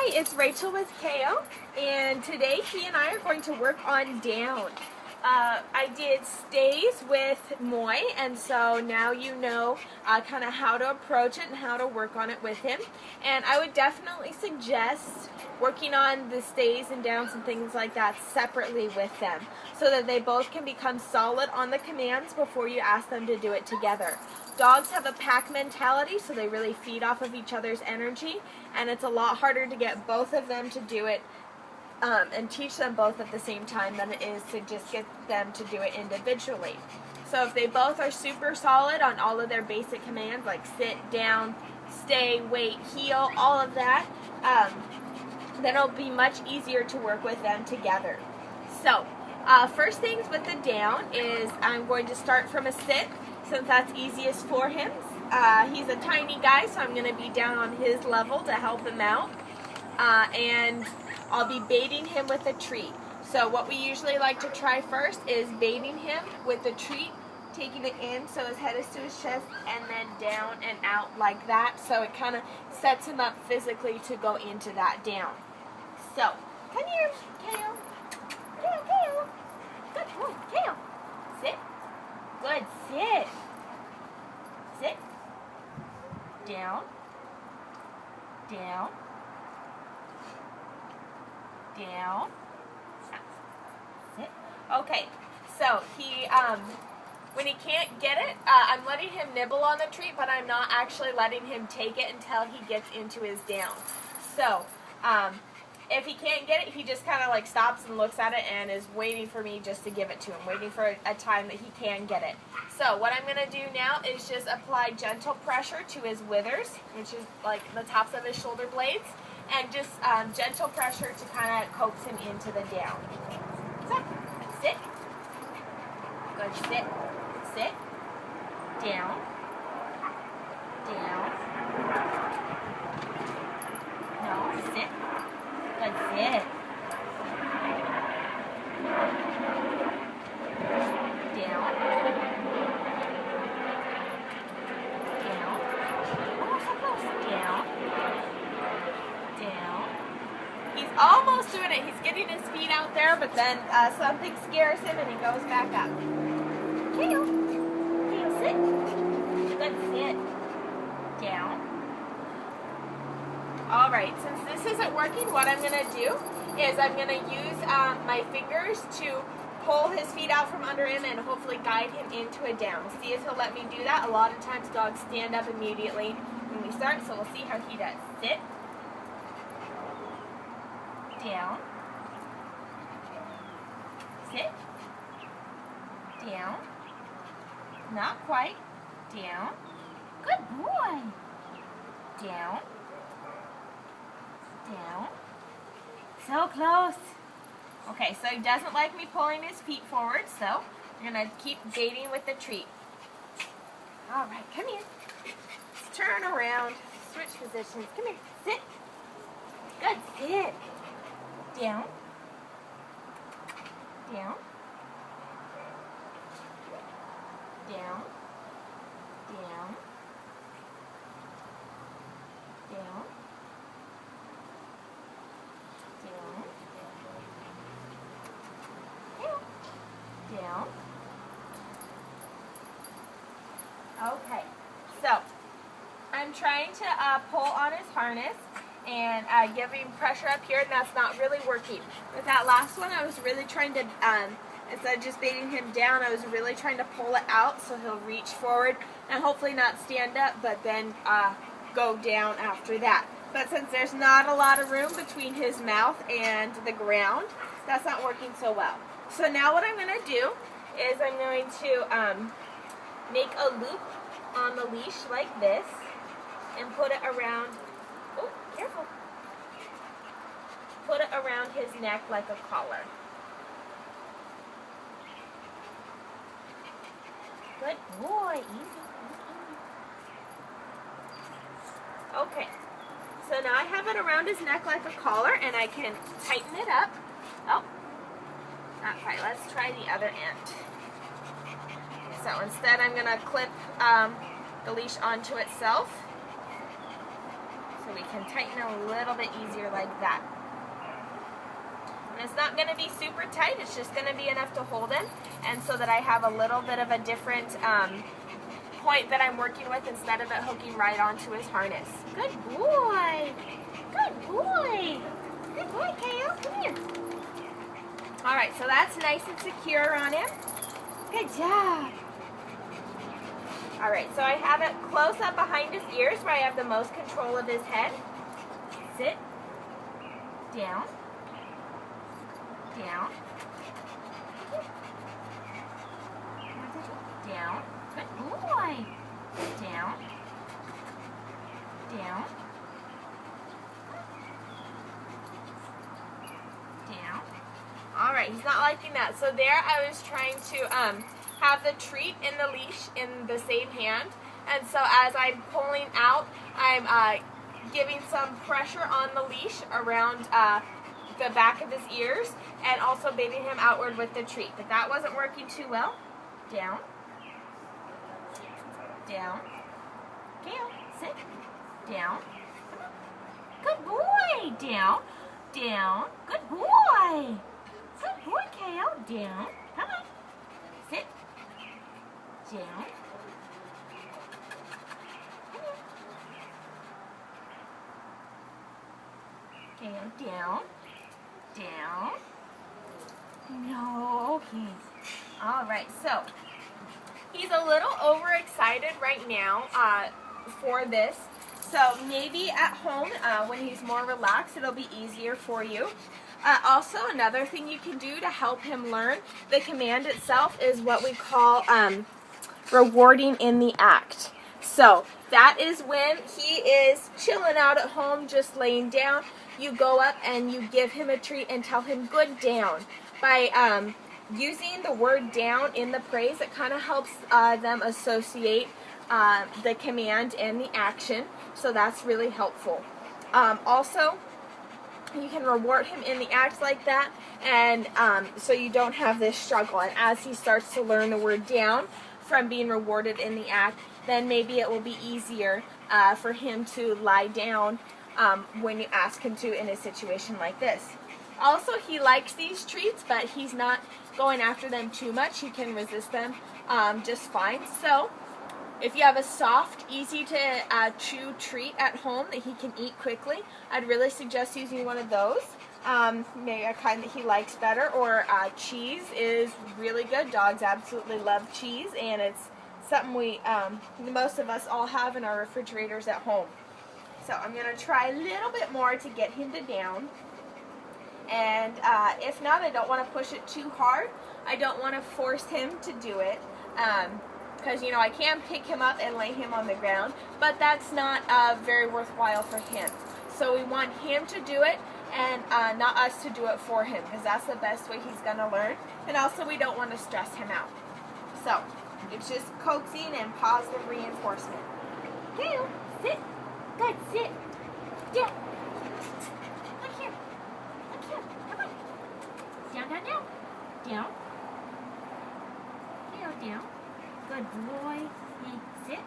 Hi, it's Rachel with KO, and today he and I are going to work on down. I did stays with Moy, and so now you know kind of how to approach it and how to work on it with him. And I would definitely suggest working on the stays and downs and things like that separately with them, so that they both can become solid on the commands before you ask them to do it together. Dogs have a pack mentality, so they really feed off of each other's energy, and it's a lot harder to get both of them to do it and teach them both at the same time than it is to just get them to do it individually. So if they both are super solid on all of their basic commands, like sit, down, stay, wait, heel, all of that, then it'll be much easier to work with them together. So first things with the down is I'm going to start from a sit, since that's easiest for him. He's a tiny guy, so I'm going to be down on his level to help him out. And I'll be baiting him with a treat. So what we usually like to try first is baiting him with the treat, taking it in so his head is to his chest, and then down and out like that. So it kind of sets him up physically to go into that down. So, come here, Kale. Kale, Kale. Good boy, Kale. Sit. Good, sit. Sit. Down. Down. Down. Sit. Okay, so he, when he can't get it, I'm letting him nibble on the treat, but I'm not actually letting him take it until he gets into his down. So, if he can't get it, he just kind of like stops and looks at it and is waiting for me just to give it to him, waiting for a time that he can get it. So what I'm going to do now is just apply gentle pressure to his withers, which is like the tops of his shoulder blades, and just gentle pressure to kind of coax him into the down. So, sit. Good, sit. Sit. Down. Down. No, sit. Good, sit. Down. Down. Oh, so close. Down. Down. He's almost doing it. He's getting his feet out there, but then something scares him and he goes back up. Kale. Kale, sit. Good, sit. Down. Alright, since this isn't working, what I'm going to do is I'm going to use my fingers to pull his feet out from under him and hopefully guide him into a down. We'll see if he'll let me do that. A lot of times dogs stand up immediately when we start, so we'll see how he does. Sit. Down. Sit. Down. Not quite. Down. Good boy. Down. Down. So close. Okay, so he doesn't like me pulling his feet forward, so I'm going to keep baiting with the treat. All right, come here. Let's turn around. Switch positions. Come here. Sit. Good. Sit. Down. Down. Down. Down. Down. Down. Okay, so I'm trying to pull on his harness and giving pressure up here, and that's not really working. With that last one, I was really trying to, instead of just baiting him down, I was really trying to pull it out so he'll reach forward and hopefully not stand up, but then go down after that. But since there's not a lot of room between his mouth and the ground, that's not working so well. So now what I'm going to do is I'm going to make a loop on the leash like this and put it around, oh, careful, put it around his neck like a collar. Good boy, easy. Okay, so now I have it around his neck like a collar and I can tighten it up. Oh. Not quite. Let's try the other end. So instead I'm going to clip the leash onto itself. So So we can tighten a little bit easier like that. And it's not going to be super tight, it's just going to be enough to hold him, and so that I have a little bit of a different point that I'm working with instead of it hooking right onto his harness. Good boy! Good boy! Good boy, Kale, come here. Alright, so that's nice and secure on him. Good job! Alright, so I have it close up behind his ears where I have the most control of his head. Sit. Down. Down. Down. Good boy. Down. Down. Down. Alright, he's not liking that. So there I was trying to have the treat in the leash in the same hand. And so as I'm pulling out, I'm giving some pressure on the leash around the back of his ears and also baiting him outward with the treat. But that wasn't working too well. Down. Down. Kale, sit. Down. Good boy. Down. Down. Good boy. Good boy, Kale. Down. Come on. Sit. Down. Kale, down. Down. No. Okay. All right. So he's a little overexcited right now for this. So maybe at home when he's more relaxed, it'll be easier for you. Also, another thing you can do to help him learn the command itself is what we call rewarding in the act. So that is when he is chilling out at home, just laying down. You go up and you give him a treat and tell him good down. By using the word down in the praise, it kind of helps them associate the command and the action. So that's really helpful. Also, you can reward him in the act like that, and so you don't have this struggle. And as he starts to learn the word down from being rewarded in the act, then maybe it will be easier for him to lie down when you ask him to in a situation like this. Also, he likes these treats, but he's not going after them too much. He can resist them just fine. So if you have a soft, easy to chew treat at home that he can eat quickly, I'd really suggest using one of those. Maybe a kind that he likes better, or cheese is really good. Dogs absolutely love cheese, and it's something we, most of us all have in our refrigerators at home. So I'm going to try a little bit more to get him to down. And if not, I don't want to push it too hard. I don't want to force him to do it. Because, you know, I can pick him up and lay him on the ground, but that's not very worthwhile for him. So we want him to do it and not us to do it for him, because that's the best way he's going to learn. And also, we don't want to stress him out. So it's just coaxing and positive reinforcement. Kale, sit. Good, sit. Down. Look here. Look here. Come on. Down, down, down. Down. Kale, down. Good boy. Hey, sit.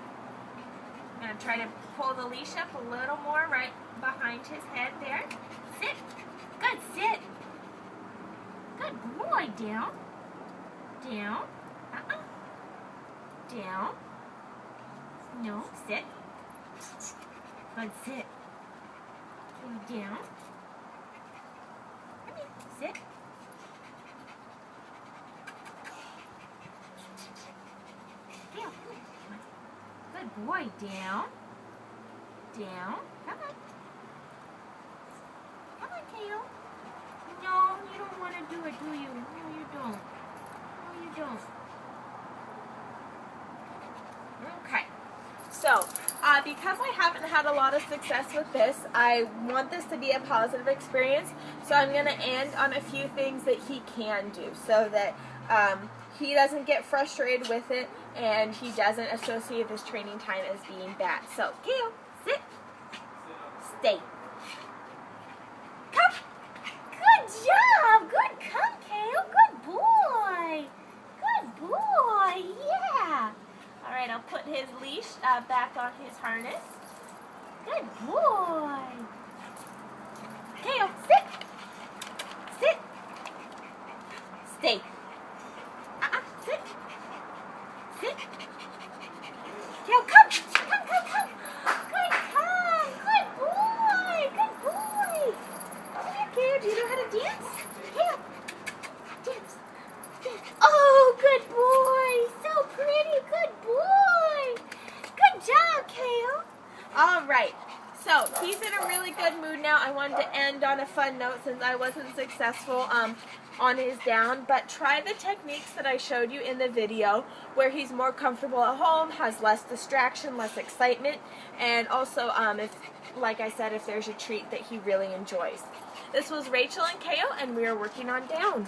I'm going to try to pull the leash up a little more right behind his head there. Sit. Good, sit. Good boy. Down. Down. Down. No, sit. Good, sit. Down. Come here, sit. Down. Good boy. Down. Down. Come on. Come on, Kale. No, you don't want to do it, do you? No, you don't. No, you don't. Okay. So, because I haven't had a lot of success with this, I want this to be a positive experience. So I'm going to end on a few things that he can do so that he doesn't get frustrated with it and he doesn't associate this training time as being bad. So, Kale, sit. Stay. Come. Good job. Good come, Kale. Good boy. Good boy. Yeah. All right, I'll put his leash back on his harness. Good boy. Kale, sit. Sit. Stay. Sit. Sit. Kale, come. Come, come, come. Good, come. Good boy. Good boy. Come here, Kale. Do you know how to dance? Kale. Dance. Dance. Oh, good boy. So pretty. Good boy. Good job, Kale. All right. So he's in a really good mood now. I wanted to end on a fun note since I wasn't successful on his down. But try the techniques that I showed you in the video where he's more comfortable at home, has less distraction, less excitement, and also, if, like I said, if there's a treat that he really enjoys. This was Rachel and Kale, and we are working on down.